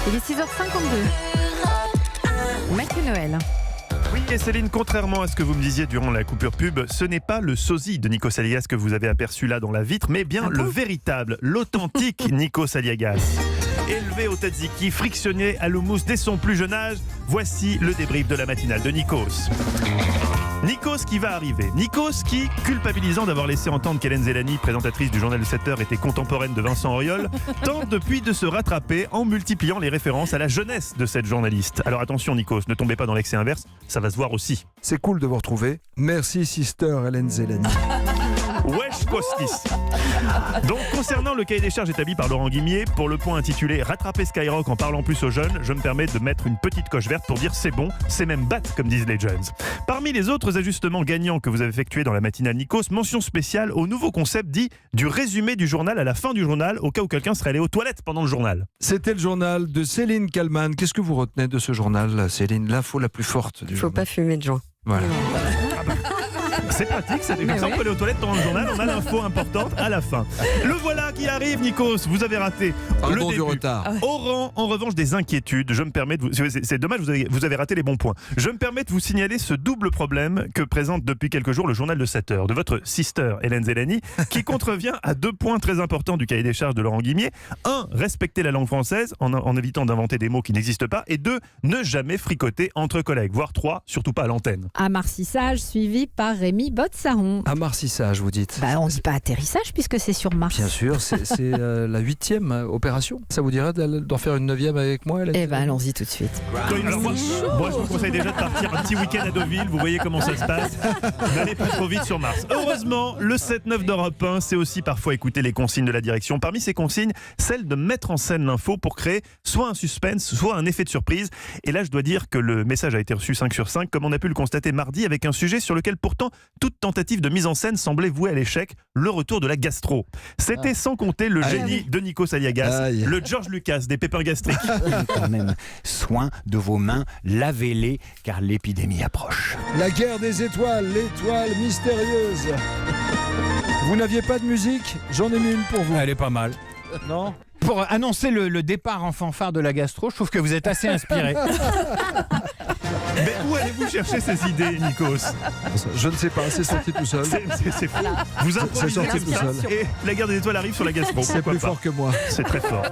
Il est 6h52. Maître Noël. Oui, et Céline, contrairement à ce que vous me disiez durant la coupure pub, ce n'est pas le sosie de Nikos Aliagas que vous avez aperçu là dans la vitre, mais bien le véritable, l'authentique Nikos Aliagas. Élevé au tzatziki, frictionné à l'houmous dès son plus jeune âge, voici le débrief de la matinale de Nikos. Nikos qui va arriver. Nikos qui, culpabilisant d'avoir laissé entendre qu'Hélène Zélani, présentatrice du journal de 7 heures, était contemporaine de Vincent Auriol, tente depuis de se rattraper en multipliant les références à la jeunesse de cette journaliste. Alors attention Nikos, ne tombez pas dans l'excès inverse, ça va se voir aussi. C'est cool de vous retrouver. Merci sister Hélène Zélani. Wesh Kostis. Donc concernant le cahier des charges établi par Laurent Guimier, pour le point intitulé « Rattraper Skyrock en parlant plus aux jeunes », je me permets de mettre une petite coche verte pour dire c'est bon, c'est même bat comme disent les jeunes. Parmi les autres ajustements gagnants que vous avez effectués dans la matinale Nikos, mention spéciale au nouveau concept dit du résumé du journal à la fin du journal, au cas où quelqu'un serait allé aux toilettes pendant le journal. C'était le journal de Céline Kallmann. Qu'est-ce que vous retenez de ce journal, Céline? L'info la plus forte du Faut journal. pas fumer de joint. Voilà. C'est pratique, c'est comme ça on peut aller aux toilettes pendant le journal, on a l'info importante à la fin. Le voilà qui arrive Nikos, vous avez raté Pardon le début. du retard. Au rang, en revanche, des inquiétudes, je me permets de vous... C'est dommage, vous avez raté les bons points. Je me permets de vous signaler ce double problème que présente depuis quelques jours le journal de 7 heures, de votre sister Hélène Zélani, qui contrevient à 2 points très importants du cahier des charges de Laurent Guimier. 1. Respecter la langue française en évitant d'inventer des mots qui n'existent pas. Et 2. Ne jamais fricoter entre collègues. Voire 3. Surtout pas à l'antenne. Amarcissage suivi par Rémi Botsaron. Amarcissage, vous dites. On ne dit pas atterrissage puisque c'est sur Mars. Bien sûr, c'est la 8e opération. Ça vous dirait d'en faire une 9e avec moi, Hélène? Eh ben allons-y tout de suite. Alors moi, je vous conseille déjà de partir un petit week-end à Deauville. Vous voyez comment ça se passe. N'allez pas trop vite sur Mars. Heureusement, le 7-9 d'Europe 1, c'est aussi parfois écouter les consignes de la direction. Parmi ces consignes, celle de mettre en scène l'info pour créer soit un suspense, soit un effet de surprise. Et là, je dois dire que le message a été reçu 5 sur 5, comme on a pu le constater mardi, avec un sujet sur lequel pourtant toute tentative de mise en scène semblait vouée à l'échec, le retour de la gastro. C'était sans compter le génie de Nikos Aliagas, le George Lucas des pépins gastriques. Quand même, soin de vos mains, lavez-les car l'épidémie approche. La guerre des étoiles, l'étoile mystérieuse. Vous n'aviez pas de musique? J'en ai mis une pour vous. Elle est pas mal. Non? Pour annoncer le départ en fanfare de la gastro, je trouve que vous êtes assez inspiré. Mais où allez-vous chercher ces idées, Nikos? Je ne sais pas, c'est sorti tout seul. C'est fou. Vous improvisez sorti comme tout ça seul. et la guerre des étoiles arrive sur la gastro. C'est Pourquoi plus pas? fort que moi. C'est très fort.